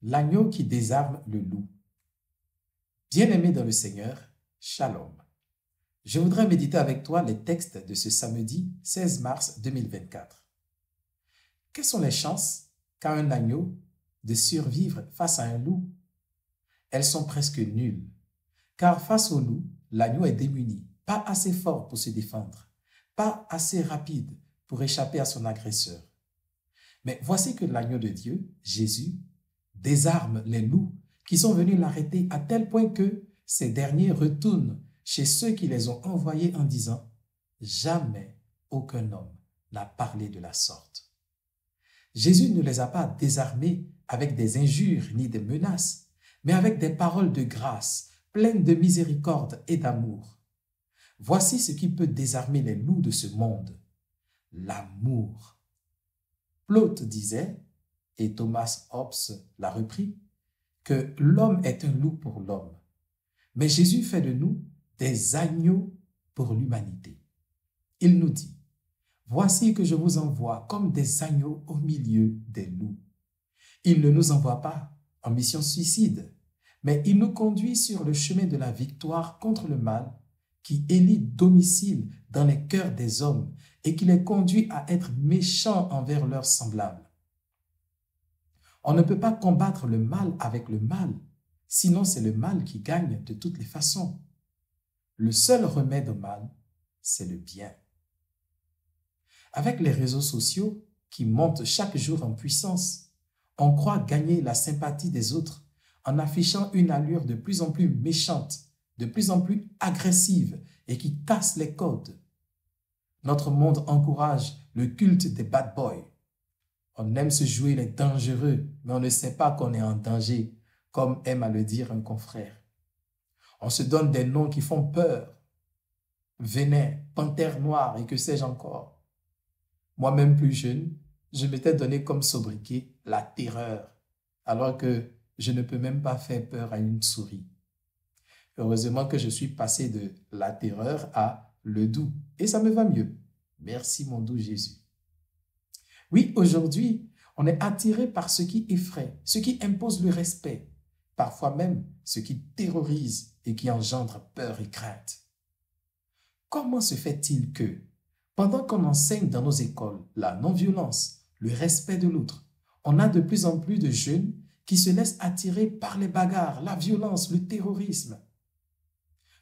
L'agneau qui désarme le loup. Bien-aimé dans le Seigneur, Shalom. Je voudrais méditer avec toi les textes de ce samedi 16 mars 2024. Quelles sont les chances qu'a un agneau de survivre face à un loup? Elles sont presque nulles, car face au loup, l'agneau est démuni, pas assez fort pour se défendre, pas assez rapide pour échapper à son agresseur. Mais voici que l'agneau de Dieu, Jésus, désarme les loups qui sont venus l'arrêter à tel point que ces derniers retournent chez ceux qui les ont envoyés en disant « Jamais aucun homme n'a parlé de la sorte ». Jésus ne les a pas désarmés avec des injures ni des menaces, mais avec des paroles de grâce, pleines de miséricorde et d'amour. Voici ce qui peut désarmer les loups de ce monde, l'amour. Plaute disait, et Thomas Hobbes l'a repris, que l'homme est un loup pour l'homme. Mais Jésus fait de nous des agneaux pour l'humanité. Il nous dit, « Voici que je vous envoie comme des agneaux au milieu des loups. » Il ne nous envoie pas en mission suicide, mais il nous conduit sur le chemin de la victoire contre le mal qui élit domicile dans les cœurs des hommes et qui les conduit à être méchants envers leurs semblables. On ne peut pas combattre le mal avec le mal, sinon c'est le mal qui gagne de toutes les façons. Le seul remède au mal, c'est le bien. Avec les réseaux sociaux qui montent chaque jour en puissance, on croit gagner la sympathie des autres en affichant une allure de plus en plus méchante, de plus en plus agressive et qui casse les codes. Notre monde encourage le culte des bad boys. On aime se jouer les dangereux, mais on ne sait pas qu'on est en danger, comme aime à le dire un confrère. On se donne des noms qui font peur. Vénin, panthère noire et que sais-je encore. Moi-même plus jeune, je m'étais donné comme sobriquet la terreur, alors que je ne peux même pas faire peur à une souris. Heureusement que je suis passé de la terreur à le doux, et ça me va mieux. Merci mon doux Jésus. Oui, aujourd'hui, on est attiré par ce qui effraie, ce qui impose le respect, parfois même ce qui terrorise et qui engendre peur et crainte. Comment se fait-il que, pendant qu'on enseigne dans nos écoles la non-violence, le respect de l'autre, on a de plus en plus de jeunes qui se laissent attirer par les bagarres, la violence, le terrorisme?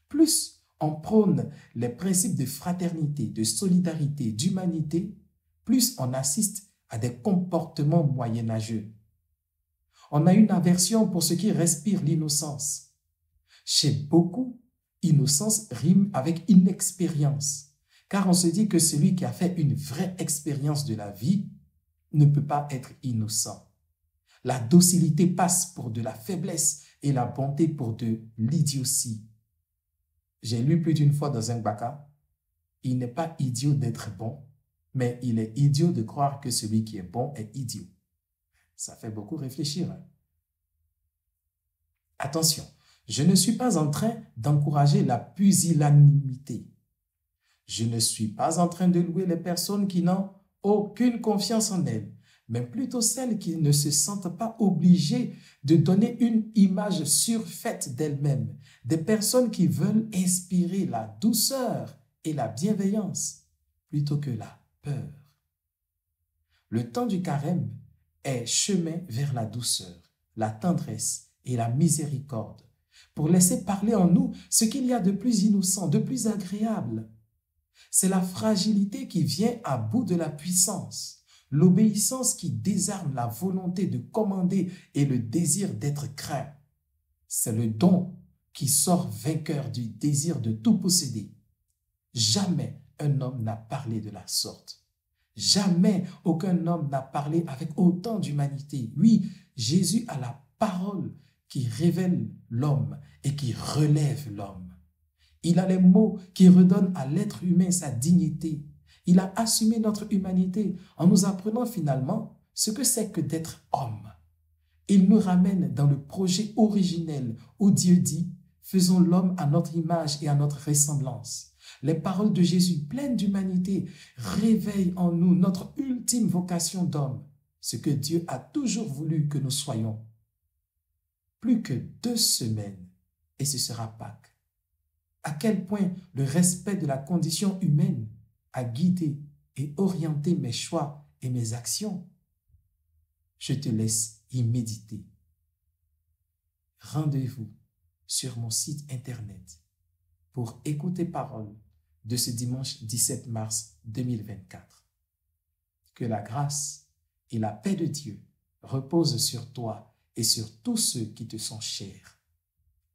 Plus on prône les principes de fraternité, de solidarité, d'humanité, plus on assiste à des comportements moyenâgeux. On a une aversion pour ce qui respire l'innocence. Chez beaucoup, innocence rime avec inexpérience, car on se dit que celui qui a fait une vraie expérience de la vie ne peut pas être innocent. La docilité passe pour de la faiblesse et la bonté pour de l'idiotie. J'ai lu plus d'une fois dans un baka, il n'est pas idiot d'être bon, mais il est idiot de croire que celui qui est bon est idiot. Ça fait beaucoup réfléchir. Attention, je ne suis pas en train d'encourager la pusillanimité. Je ne suis pas en train de louer les personnes qui n'ont aucune confiance en elles, mais plutôt celles qui ne se sentent pas obligées de donner une image surfaite d'elles-mêmes, des personnes qui veulent inspirer la douceur et la bienveillance plutôt que la peur. Le temps du carême est chemin vers la douceur, la tendresse et la miséricorde, pour laisser parler en nous ce qu'il y a de plus innocent, de plus agréable. C'est la fragilité qui vient à bout de la puissance, l'obéissance qui désarme la volonté de commander et le désir d'être craint. C'est le don qui sort vainqueur du désir de tout posséder. Jamais un homme n'a parlé de la sorte. Jamais aucun homme n'a parlé avec autant d'humanité. Oui, Jésus a la parole qui révèle l'homme et qui relève l'homme. Il a les mots qui redonnent à l'être humain sa dignité. Il a assumé notre humanité en nous apprenant finalement ce que c'est que d'être homme. Il nous ramène dans le projet originel où Dieu dit « Faisons l'homme à notre image et à notre ressemblance ». Les paroles de Jésus, pleines d'humanité, réveillent en nous notre ultime vocation d'homme, ce que Dieu a toujours voulu que nous soyons. plus que 2 semaines et ce sera Pâques. À quel point le respect de la condition humaine a guidé et orienté mes choix et mes actions. Je te laisse y méditer. Rendez-vous sur mon site internet pour écouter parole de ce dimanche 17 mars 2024. Que la grâce et la paix de Dieu reposent sur toi et sur tous ceux qui te sont chers.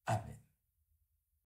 Amen.